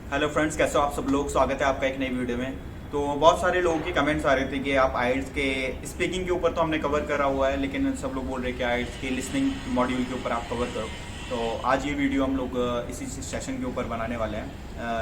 Hello friends, कैसे हो आप सब लोग। स्वागत है आपका एक नई वीडियो में। तो बहुत सारे लोगों के कमेंट्स आ रहे थे कि आप आइल्स के स्पीकिंग के ऊपर तो हमने कवर करा हुआ है, लेकिन सब लोग बोल रहे हैं कि आइल्स के लिसनिंग मॉड्यूल के ऊपर आप कवर करो। तो आज ये वीडियो हम लोग इसी सेशन के ऊपर बनाने वाले हैं।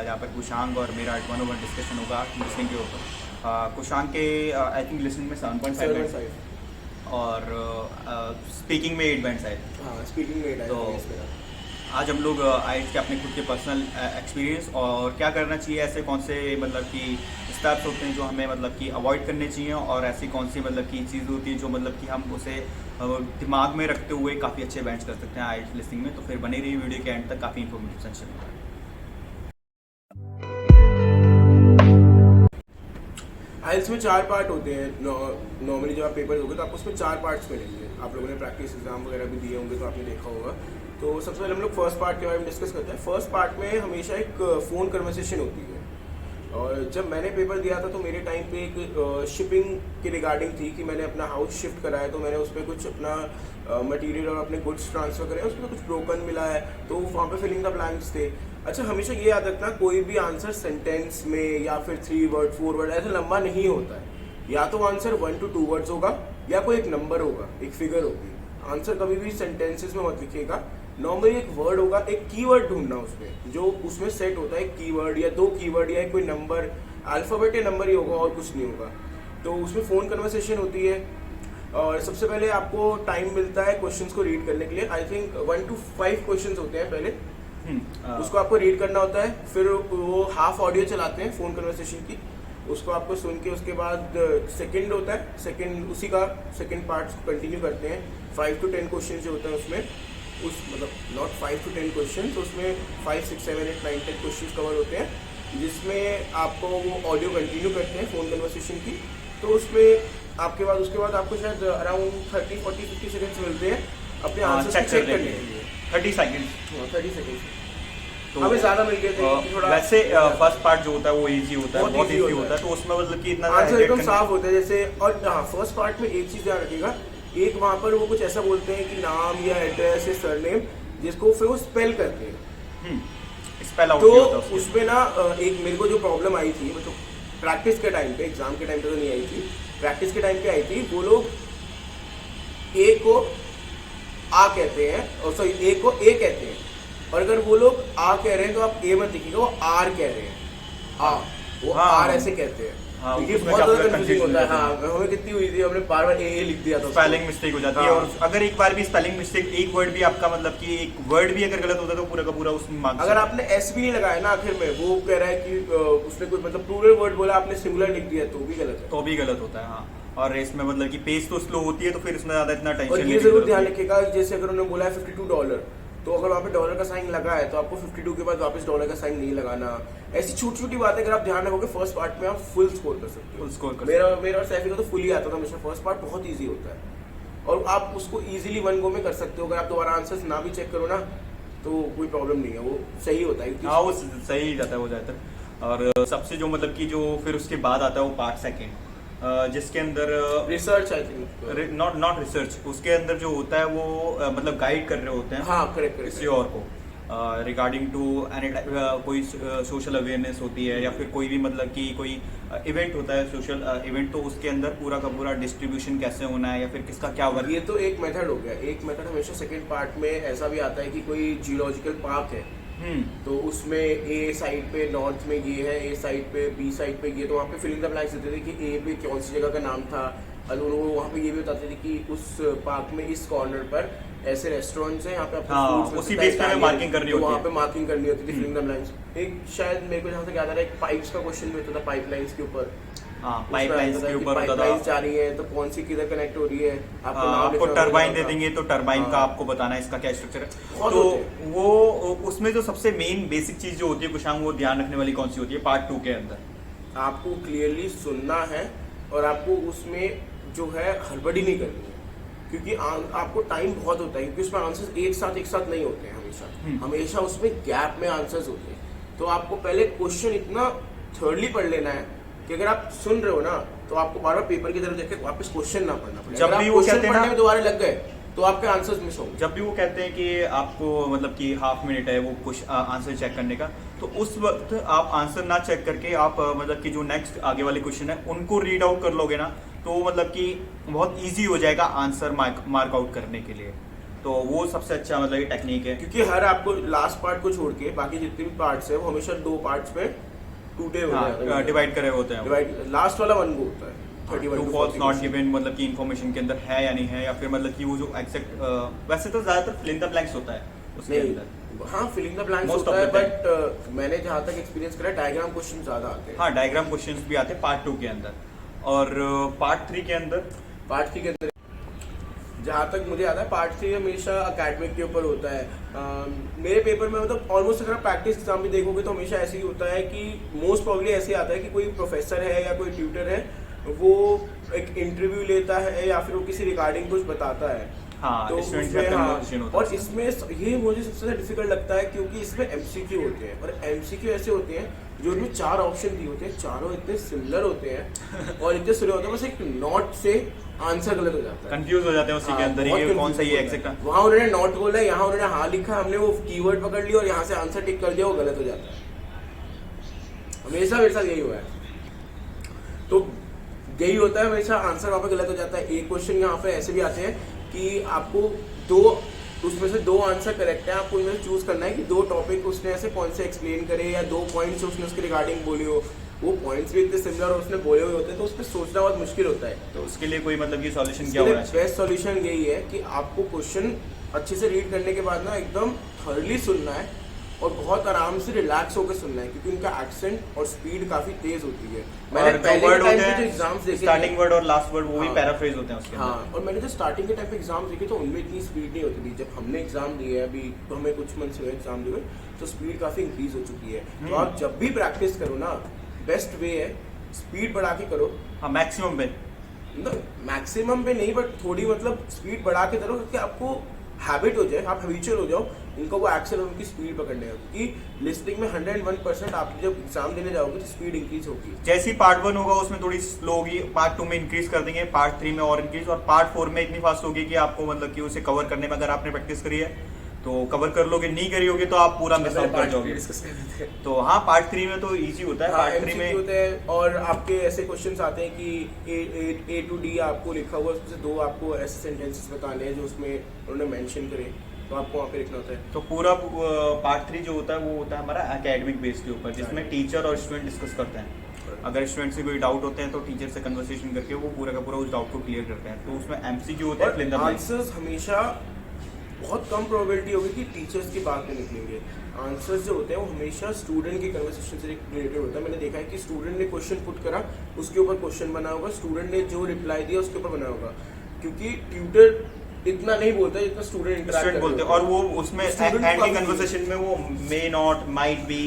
यहाँ पर कुशांग और मेरा 1-on-1 डिस्कशन होगा लिसनिंग के ऊपर। कुशांग के आई थिंक लिसनिंग में 7.5 बैंड और स्पीकिंग में 8 बैंड आए। हाँ, स्पीकिंग में 8 है। तो आज हम लोग आइल्स के अपने खुद के पर्सनल एक्सपीरियंस और क्या करना चाहिए, ऐसे कौन से मतलब कि स्टेप्स होते हैं जो हमें मतलब कि अवॉइड करने चाहिए, और ऐसी कौन सी मतलब की चीज़ होती है जो मतलब कि हम उसे दिमाग में रखते हुए काफ़ी अच्छे बैंड्स कर सकते हैं आइल्स लिसनिंग में। तो फिर बने रहिए वीडियो के एंड तक, काफ़ी इन्फॉर्मेटिव सेशन होगा। आइल्स में 4 पार्ट होते हैं। नॉर्मली जब आप पेपर दोगे तो आपको उसमें 4 पार्ट्स मिलेंगे। आप लोगों ने प्रैक्टिस एग्जाम वगैरह भी दिए होंगे तो आपने देखा होगा। तो सबसे पहले हम लोग फर्स्ट पार्ट के बारे में डिस्कस करते हैं। फर्स्ट पार्ट में हमेशा एक फ़ोन कन्वर्सेशन होती है, और जब मैंने पेपर दिया था तो मेरे टाइम पे एक शिपिंग के रिगार्डिंग थी कि मैंने अपना हाउस शिफ्ट करा है, तो मैंने उस पर कुछ अपना मटेरियल और अपने गुड्स ट्रांसफ़र करे, उसमें कुछ ब्रोकन मिला है, तो वहाँ पे फिलिंग द ब्लैंक्स थे। अच्छा, हमेशा ये याद रखना, कोई भी आंसर सेंटेंस में या फिर 3 वर्ड 4 वर्ड ऐसा लंबा नहीं होता है। या तो आंसर 1 to 2 वर्ड्स होगा, या कोई एक नंबर होगा, एक फिगर होगी। आंसर कभी भी सेंटेंसेस में मत लिखिएगा। नॉर्मली एक वर्ड होगा, एक कीवर्ड ढूंढना उसमें जो उसमें सेट होता है, एक कीवर्ड या 2 कीवर्ड या कोई नंबर, अल्फाबेट या नंबर ही होगा और कुछ नहीं होगा। तो उसमें फ़ोन कन्वर्सेशन होती है, और सबसे पहले आपको टाइम मिलता है क्वेश्चंस को रीड करने के लिए। आई थिंक 1 to 5 क्वेश्चंस होते हैं पहले। उसको आपको रीड करना होता है, फिर वो हाफ ऑडियो चलाते हैं फ़ोन कन्वर्सेशन की, उसको आपको सुन के उसके बाद सेकंड होता है, सेकंड उसी का सेकंड पार्ट कंटिन्यू करते हैं। 5 to 10 क्वेश्चन जो होते हैं उसमें, उस मतलब नॉट 5 to 10 क्वेश्चन, तो उसमें 5, 6, 7, 8, 9, 10 क्वेश्चन कवर होते हैं, जिसमें आपको वो ऑडियो कंटिन्यू करते हैं फ़ोन कन्वर्सेशन की। तो उसमें उसके बाद आपको शायद अराउंड 30, 40, 50 सेकेंड्स मिलते हैं अपने आंसर चेक करने के लिए। 30 सेकेंड 30 सेकेंड तो हमें ज़्यादा मिल गए थे थोड़ा। वैसे फर्स्ट पार्ट जो होता है वो इजी होता है, बहुत इजी होता है, तो उसमें मतलब कि इतना आंसर एकदम साफ होता है जैसे। और हाँ, फर्स्ट पार्ट में एक चीज़ ध्यान रखिएगा, एक वहाँ पर वो कुछ ऐसा बोलते हैं कि नाम या एड्रेस या सरनेम, जिसको फिर वो स्पेल करते हैं। स्पेल आउट तो होता है उसमें ना एक मेरे को जो प्रॉब्लम आई थी, मतलब प्रैक्टिस के टाइम पे, एग्जाम के टाइम पे तो नहीं आई थी, प्रैक्टिस के टाइम पे आई थी। वो लोग ए को आ कहते हैं, और सॉरी ए को ए कहते हैं, और अगर वो लोग आ कह रहे हैं तो आप ए मत लिखिएगा, वो आर कह रहे हैं। वो आर ऐसे कहते हैं। हाँ, ये बहुत ज़्यादा कंफ्यूजिंग होता है। हाँ, हमें कितनी हुई थी, हमने बार बार ए लिख दिया था, स्पेलिंग मिस्टेक हो जाती है। और अगर एक बार भी स्पेलिंग मिस्टेक, एक वर्ड भी आपका मतलब कि एक वर्ड भी अगर गलत होता है तो पूरा का पूरा उसमें मार्क्स। अगर आपने एस भी नहीं लगाया ना आखिर में, वो कह रहा है कि उसने कोई मतलब प्लूरल वर्ड बोला, आपने सिंगुलर लिख दिया, तो भी गलत है। तो भी गलत होता है। हाँ, और इसमें मतलब कि पेज तो स्लो होती है, तो फिर इसमें ज़्यादा इतना टेंशन और ये जरूर ध्यान रखिएगा, जैसे अगर उन्होंने बोला है $52, तो अगर वहाँ पे डॉलर का साइन लगा है तो आपको 52 के बाद वापस डॉलर का साइन नहीं लगाना। ऐसी छोटी छोटी बातें अगर आप ध्यान रखोगे, फर्स्ट पार्ट में आप फुल स्कोर कर सकते हो। फुल स्कोर कर मेरा और सैफी का तो फुल ही आता था हमेशा। फर्स्ट पार्ट बहुत ईजी होता है, और आप उसको ईजिली 1 गो में कर सकते हो। अगर आप दोबारा आंसर्स ना भी चेक करो ना, तो कोई प्रॉब्लम नहीं है, वो सही होता है। हाँ, वो सही जाता है वो ज़्यादातर। और सबसे जो मतलब कि जो फिर उसके बाद आता है वो पार्ट सेकेंड, जिसके अंदर research, I think not research, उसके अंदर जो होता है वो मतलब गाइड कर रहे होते हैं। हाँ, करेक्ट किसी और को रिगार्डिंग टू एनी कोई सोशल अवेयरनेस होती है, या फिर कोई भी मतलब कि कोई इवेंट होता है, सोशल इवेंट, तो उसके अंदर पूरा का पूरा डिस्ट्रीब्यूशन कैसे होना है या फिर किसका क्या वर्क। ये तो एक मेथड हो गया। एक मेथड हमेशा सेकंड पार्ट में ऐसा भी आता है कि कोई जियोलॉजिकल पार्क है, तो उसमें ए साइड पे नॉर्थ में ये है, ए साइड पे, बी साइड पे ये, तो वहाँ पे फिलिंग द ब्लैंक्स देते थे कि ए पे कौन सी जगह का नाम था। और वो वहाँ पे ये भी बताते थे कि उस पार्क में इस कॉर्नर पर ऐसे रेस्टोरेंट्स हैं, यहाँ पे आपको उसी बेस पे मार्किंग करनी होती है। वहाँ पे मार्किंग करनी होती थी फिलिंग द ब्लैंक्स। एक शायद मेरे को जहाँ तक याद आ रहा है, एक पाइप्स का क्वेश्चन भी होता था, पाइपलाइंस के ऊपर। पाइपलाइंस के ऊपर पाइपलाइंस जा रही है तो कौन सी किधर कनेक्ट हो रही है, आपको टरबाइन दे देंगे, तो टरबाइन का आपको बताना है इसका क्या स्ट्रक्चर है। तो वो उसमें जो सबसे मेन बेसिक चीज जो होती है कुशांग, वो ध्यान रखने वाली कौन सी होती है पार्ट 2 के अंदर? आपको क्लियरली सुनना है, और आपको उसमें जो है हड़बड़ी नहीं करनी है, क्योंकि आपको टाइम बहुत होता है, क्योंकि उसमें आंसर्स एक साथ नहीं होते हैं। हमेशा उसमें गैप में आंसर्स होते हैं। तो आपको पहले क्वेश्चन इतना थर्डली पढ़ लेना है कि अगर आप सुन रहे हो ना, तो आपको बार बार पेपर की तरफ देख के वापस क्वेश्चन ना पढ़ना पड़े। जब भी वो कहते हैं ना, दोबारा लग गए तो आपके आंसर्स मिस होंगे। जब भी वो कहते हैं कि आपको मतलब कि हाफ मिनट है वो कुछ आंसर चेक करने का, तो उस वक्त आप आंसर ना चेक करके आप मतलब कि जो नेक्स्ट आगे वाले क्वेश्चन है उनको रीड आउट कर लोगे ना, तो मतलब कि बहुत इजी हो जाएगा आंसर मार्क आउट करने के लिए। तो वो सबसे अच्छा मतलब ये टेक्निक है। क्योंकि हर आपको लास्ट पार्ट को छोड़ के बाकी जितने भी पार्ट्स है वो हमेशा 2 पार्ट्स पे टूटे हुए हाँ, डिवाइड करे होते हैं। डिवाइड लास्ट वाला 1 को होता है। 31 true to false 40 not given मतलब कि इन्फॉर्मेशन के अंदर है या नहीं है, या फिर मतलब कि वो जो एग्जैक्ट वैसे तो ज्यादातर फिल इन द ब्लैंक्स होता है उसके अंदर। नहीं, हाँ फिलिंग द ब्लैंक्स Most होता of है, the बट मैंने जहाँ तक एक्सपीरियंस करा डायग्राम क्वेश्चन ज्यादा आते हैं। हाँ, डायग्राम क्वेश्चंस भी आते हैं पार्ट 2 के अंदर, और पार्ट 3 के अंदर पार्ट 3 के अंदर जहाँ तक मुझे याद है पार्ट 3 हमेशा अकेडमिक के ऊपर होता है। मेरे पेपर में मतलब ऑलमोस्ट अगर आप प्रैक्टिस एग्जाम भी देखोगे तो हमेशा ऐसे ही होता है कि मोस्ट प्रॉब्ली ऐसे आता है कि कोई प्रोफेसर है या कोई ट्यूटर है, वो एक इंटरव्यू लेता है या फिर वो किसी रिगार्डिंग कुछ बताता है। हाँ, तो student उसमें का हाँ, conversation होता है और इसमें ये मुझे सबसे ज्यादा डिफिकल्ट लगता है क्योंकि इसमें एमसीक्यू होते हैं, और एमसीक्यू ऐसे होते हैं जो उनमें 4 ऑप्शन दिए होते हैं, चारों इतने सिमिलर होते हैं और इतने सुने होते हैं, बस एक नॉट से आंसर गलत हो जाता है। कंफ्यूज हो जाते हैं उसी के अंदर ही, कौन सा ये एग्जैक्ट। वहाँ उन्होंने नॉट बोला है, यहाँ उन्होंने हाँ लिखा, हमने वो कीवर्ड पकड़ लिया और यहाँ से आंसर टिक कर दिया, वो गलत हो जाता है। हमेशा मेरे साथ यही हुआ है। तो यही होता है, हमेशा आंसर वहाँ पे गलत हो जाता है। एक क्वेश्चन यहाँ पे ऐसे भी आते हैं कि आपको उसमें से 2 आंसर करेक्ट है, आपको इन्हें चूज करना है कि 2 टॉपिक उसने ऐसे कौन से एक्सप्लेन करे या 2 पॉइंट्स उसने उसके रिगार्डिंग बोले हो, वो पॉइंट्स भी इतने सिमिलर और उसने बोले हुए होते हैं, तो उस पर सोचना बहुत मुश्किल होता है। तो उसके लिए कोई मतलब कि सॉल्यूशन क्या होना चाहिए? बेस्ट सॉल्यूशन यही है कि आपको क्वेश्चन अच्छे से रीड करने के बाद ना एकदम थर्डली सुनना है और बहुत आराम से रिलैक्स होकर सुनना है, क्योंकि उनका एक्सेंट और स्पीड काफी तेज होती है। मैंने पहले के टाइम पे जो एग्जाम्स देखे, स्टार्टिंग वर्ड और लास्ट वर्ड वो भी हाँ, पैराफ्रेज होते हैं उसके अंदर। हाँ, और मैंने जो स्टार्टिंग के टाइम पे एग्जाम देखे तो उनमें इतनी स्पीड नहीं होती थी। जब हमने एग्जाम दिए अभी तो हमें कुछ मंथ्स हुए एग्जाम दिए, तो स्पीड काफी इंक्रीज हो चुकी है। तो आप जब भी प्रैक्टिस करो ना, बेस्ट वे है स्पीड बढ़ा के करो। हाँ, मैक्सिमम पे, मैक्सिमम पे नहीं, बट थोड़ी मतलब स्पीड बढ़ा के करो, क्योंकि आपको हैबिट हो जाए, आप हैबिचुअल हो जाओ उनका वो एक्शन और उनकी स्पीड पकड़ने का। क्योंकि लिस्टिंग में 101% आप जब एग्जाम देने जाओगे तो स्पीड इंक्रीज होगी। जैसे ही पार्ट 1 होगा उसमें थोड़ी स्लो होगी, पार्ट 2 में इंक्रीज कर देंगे, पार्ट 3 में और इंक्रीज, और पार्ट 4 में इतनी फास्ट होगी कि आपको मतलब कि उसे कवर करने में अगर आपने प्रैक्टिस करी है तो कवर कर लोगे, नहीं करी होगी तो आप पूरा मिस आउट कर जाओगे। तो हाँ, पार्ट 3 में तो इजी होता है। पार्ट 3 में होते हैं और आपके ऐसे क्वेश्चंस आते हैं कि A to D आपको लिखा हुआ है, उसमें से 2 आपको ऐसे सेंटेंसेस बताने हैं जो उसमें उन्होंने मेंशन करे, तो आपको वहाँ पे लिखना होता है। तो पूरा पार्ट 3 जो होता है वो होता है हमारा एकेडमिक बेस के ऊपर, जिसमें टीचर और स्टूडेंट डिस्कस करते हैं। अगर स्टूडेंट से कोई डाउट होते हैं तो टीचर से कन्वर्सेशन करके वो पूरा का पूरा उस डाउट को क्लियर करते हैं। तो उसमें एमसीक्यू होता है, आंसर्स हमेशा बहुत कम प्रोबेबिलिटी होगी कि टीचर्स की बात में निकलेंगे। आंसर्स जो होते हैं वो हमेशा स्टूडेंट की कन्वर्सेशन से रिलेटेड होता है। मैंने देखा है कि स्टूडेंट ने क्वेश्चन पुट करा, उसके ऊपर क्वेश्चन बना होगा, स्टूडेंट ने जो रिप्लाई दिया उसके ऊपर बना होगा, क्योंकि ट्यूटर इतना नहीं बोलता जितना स्टूडेंट इंटरेक्ट बोलते हैं। और वो उसमें एंड की कन्वर्सेशन में वो मे नॉट, माइट बी,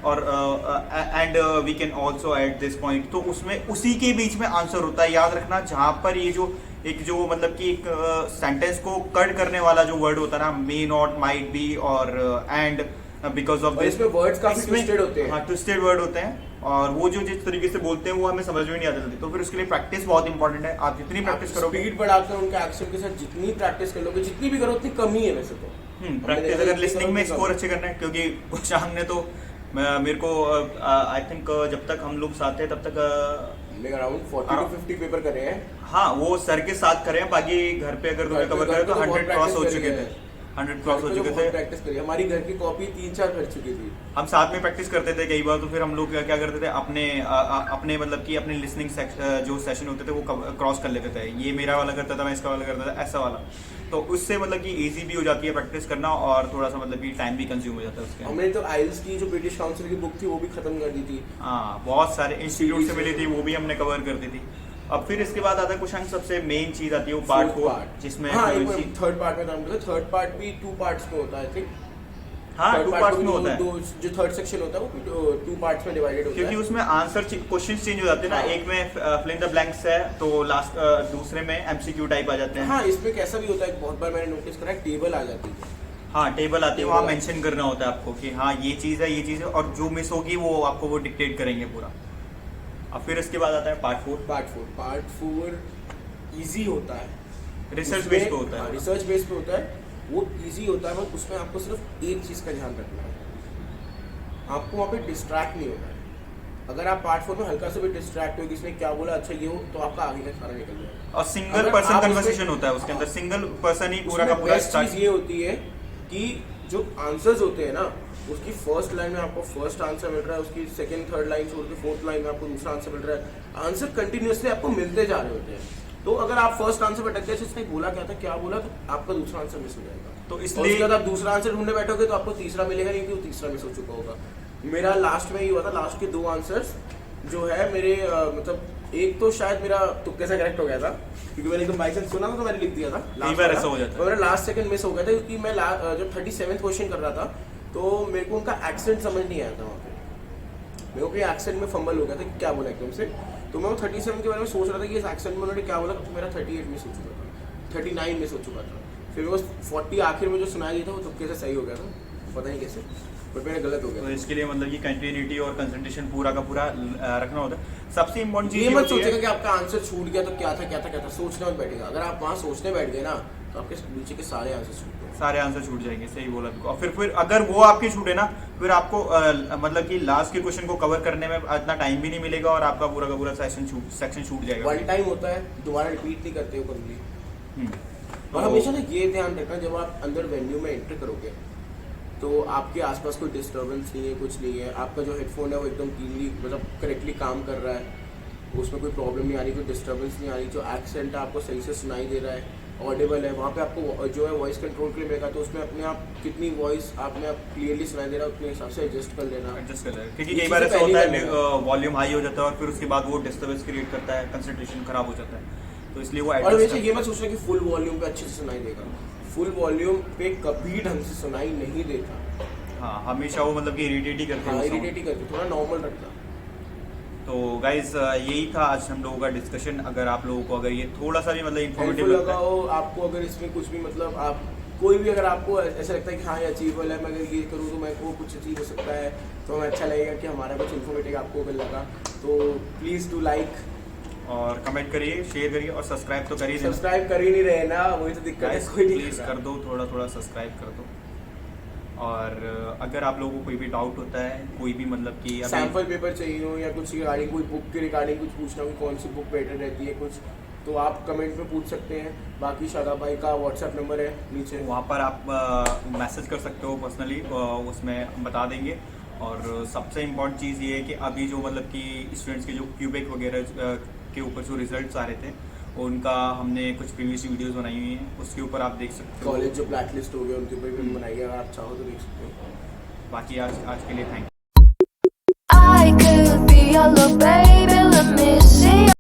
और and we can also at this point, तो उसमें उसी के बीच में आंसर होता है। याद रखना, जहां पर ये जो मतलब कि एक सेंटेंस को कट करने वाला जो वर्ड होता है ना, मे नॉट, माइट बी और एंड, बिकॉज ऑफ दिस, इसमें वर्ड्स काफी ट्विस्टेड होते हैं। हाँ, ट्विस्टेड वर्ड होते हैं, और वो जो जिस तरीके से बोलते हैं वो हमें समझ में नहीं आता जल्दी। तो फिर उसके लिए प्रैक्टिस बहुत इंपॉर्टेंट है। आप जितनी प्रैक्टिस करोगे, स्पीड बढ़ाकर उनके एक्शन के साथ जितनी प्रैक्टिस कर लोगे, जितनी भी करो उतनी कमी है वैसे तो। प्रैक्टिस अगर लिसनिंग में स्कोर अच्छे करना है, क्योंकि कुछ हमने तो मेरे को आई थिंक जब तक हम लोग साथ थे तब तक अराउंड 40 to 50 पेपर करे हैं। हाँ, वो सर के साथ करे हैं, बाकी घर पे अगर तुमने कवर करे तो 100 क्रॉस हो चुके थे। 100 क्रॉस हो चुके थे। प्रैक्टिस करी, हमारी घर की कॉपी 3-4 भर चुकी थी। हम साथ में प्रैक्टिस करते थे कई बार। तो फिर हम लोग क्या करते थे, अपने मतलब कि अपने लिसनिंग जो सेशन होते थे वो क्रॉस कर लेते थे। ये मेरा वाला करता था, मैं इसका वाला करता था, ऐसा वाला। तो उससे मतलब कि इजी भी हो जाती है प्रैक्टिस करना, और थोड़ा सा मतलब कि टाइम भी कंज्यूम हो जाता है उसके। हमने तो आइल्स की जो ब्रिटिश काउंसिल की बुक थी वो भी खत्म कर दी थी। हाँ, बहुत सारे इंस्टीट्यूट से मिली थी, वो भी हमने कवर कर दी थी। अब फिर इसके बाद आता है क्वेश्चन, सबसे मेन चीज आती है वो पार्ट 4, जिसमें थर्ड पार्ट में था। थर्ड पार्ट भी 2 पार्ट्स में होता है, आई थिंक। हाँ, 2 पार्ट्स में होता है। जो थर्ड सेक्शन होता है वो 2 पार्ट्स में डिवाइडेड होता है, क्योंकि उसमें आंसर क्वेश्चन चेंज हो जाते हैं ना। एक में फिल इन द ब्लैंक्स है, तो लास्ट दूसरे में एमसीक्यू टाइप आ जाते हैं। हाँ, इसमें कैसा भी होता है, बहुत बार मैंने नोटिस करा, टेबल आ जाती है। हाँ, टेबल आती है, वहाँ मेंशन करना होता है आपको कि हाँ ये चीज़ है, ये चीज़ है, और जो मिस होगी वो आपको वो डिक्टेट करेंगे पूरा। अब फिर इसके बाद आता है पार्ट 4। पार्ट 4 इजी होता है, रिसर्च बेस पे होता है। रिसर्च बेस पे होता है, वो इजी होता है, बट उसमें आपको सिर्फ एक चीज़ का ध्यान रखना है, आपको वहाँ पे डिस्ट्रैक्ट नहीं होना है। अगर आप पार्ट 4 में हल्का से भी डिस्ट्रैक्ट हो, किसी ने क्या बोला, अच्छा ये हो, तो आपका आगे का सारा निकल जाएगा। और सिंगल पर्सन कन्वर्सेशन होता है उसके अंदर, सिंगल पर्सन ही पूरा का पूरा बेस्ट चीज़ ये होती है कि जो आंसर्स होते हैं ना, उसकी फर्स्ट लाइन में आपको फर्स्ट आंसर मिल रहा है, उसकी सेकंड थर्ड लाइन छोड़ के फोर्थ लाइन में आपको दूसरा आंसर मिल रहा है, आंसर कंटिन्यूअसली आपको मिलते जा रहे होते हैं। तो अगर आप फर्स्ट आंसर पर अटक गए, इसने बोला क्या था, क्या बोला, तो आपका दूसरा आंसर मिस हो जाएगा। तो और इसलिए उसके बाद आप दूसरा आंसर ढूंढने बैठोगे तो आपको तीसरा मिलेगा नहीं, क्योंकि वो तीसरा मिस हो चुका होगा। मेरा लास्ट में ये हुआ था, लास्ट के 2 आंसर्स जो है मेरे मतलब एक तो शायद मेरा तुक्के से करेक्ट हो गया था, क्योंकि मैंने एकदम बाई चांस सुना था तो मैंने लिख दिया था, कई बार ऐसा हो जाता है। मेरा लास्ट सेकंड मिस हो गया था, क्योंकि मैं जब 37th क्वेश्चन कर रहा था तो मेरे को उनका एक्सेंट समझ नहीं आया था वहाँ पे, मेरे को एक्सेंट में फंबल हो गया था कि क्या बोला एकदम से। तो मैं वो 37 के बारे में सोच रहा था कि इस एक्सेंट में उन्होंने क्या बोला, तो मेरा 38 मिस हो चुका था, 39 मिस हो चुका था। फिर वो 40 आखिर में जो सुनाया गया था वो तुक्के से सही हो गया था, पता नहीं कैसे, बट मेरा गलत हो गया। तो इसके लिए मतलब कि कंटिन्यूटी और कंसंट्रेशन पूरा का पूरा रखना होता है। सबसे इम्पोर्टेंट चीज ये मत सोचेगा कि आपका आंसर छूट गया तो क्या था, सोचने मत बैठेगा। अगर आप वहाँ सोचने बैठ गए ना तो आपके नीचे के सारे आंसर छूट गए, सारे आंसर छूट जाएंगे। सही बोला। और फिर अगर वो आपके छूटे ना, फिर आपको मतलब कि लास्ट के क्वेश्चन को कवर करने में इतना टाइम भी नहीं मिलेगा और आपका पूरा का पूरा सेक्शन छूट जाएगा। वन टाइम होता है, दोबारा रिपीट नहीं करते हो कभी। और तो हमेशा ना ये ध्यान रखना, जब आप अंदर वेन्यू में एंटर करोगे तो आपके आसपास कोई डिस्टर्बेंस नहीं है, कुछ नहीं है, आपका जो हेडफोन है वो एकदम क्लीनली मतलब करेक्टली काम कर रहा है, उसमें कोई प्रॉब्लम नहीं आ रही, कोई डिस्टर्बेंस नहीं आ रही, जो एक्सेंट है आपको सही से सुनाई दे रहा है, ऑडिबल है। वहाँ पे आपको जो है वॉइस कंट्रोल के लिए मिलेगा, तो उसमें अपने आप कितनी वॉइस आपने आप क्लियरली सुनाई दे रहा है, उतने हिसाब से एडजस्ट कर लेना। एडजस्ट कर लेगा, क्योंकि कई बार ऐसा होता है वॉल्यूम हाई हो जाता है और फिर उसके बाद वो डिस्टर्बेंस क्रिएट करता है, कंसंट्रेशन खराब हो जाता है, तो इसलिए वो और वैसे ये मत सोचना कि फुल वॉल्यूम पे अच्छे से सुनाई देगा, फुल वॉल्यूम पे कभी ढंग से सुनाई नहीं देता। हाँ, हमेशा वो मतलब कि इरिटेट ही करते हैं, इरिटेट ही करते, थोड़ा नॉर्मल रखना। तो गाइज यही था आज हम लोगों का डिस्कशन। अगर आप लोगों को अगर ये थोड़ा सा भी मतलब इन्फॉर्मेटिव लगा हो, आपको अगर इसमें कुछ भी मतलब आप कोई भी अगर आपको ऐसा लगता है कि हाँ ये अचीवेबल है, मैं अगर ये करूँ तो मेरे को कुछ अचीव हो सकता है, तो हमें अच्छा लगेगा कि हमारा कुछ इन्फॉर्मेटिव आपको अगर लगा, तो प्लीज़ डू लाइक और कमेंट करिए, शेयर करिए और सब्सक्राइब तो करिए। सब्सक्राइब कर ही नहीं रहे ना, वही तो दिक्कत है। कोई नहीं प्लीज़ कर दो, थोड़ा थोड़ा सब्सक्राइब कर दो। और अगर आप लोगों को कोई भी डाउट होता है, कोई भी मतलब कि सैम्पल पेपर चाहिए हो या कुछ रिगार्डिंग कोई बुक के रिगार्डिंग कुछ पूछना हो, कौन सी बुक बेटर रहती है कुछ, तो आप कमेंट में पूछ सकते हैं। बाकी शादाब भाई का व्हाट्सएप नंबर है नीचे, वहाँ पर आप मैसेज कर सकते हो पर्सनली, उसमें हम बता देंगे। और सबसे इम्पोर्टेंट चीज़ ये है कि अभी जो मतलब कि स्टूडेंट्स के जो क्यूबेक वगैरह के ऊपर जो रिजल्ट्स आ रहे थे, उनका हमने कुछ प्रीवियस वीडियोस बनाई हुई हैं, उसके ऊपर आप देख सकते हो। कॉलेज जो ब्लैक लिस्ट हो गया उनके ऊपर भी बनाई है, अगर आप चाहो तो देख सकते हो। बाकी आज के लिए थैंक यू।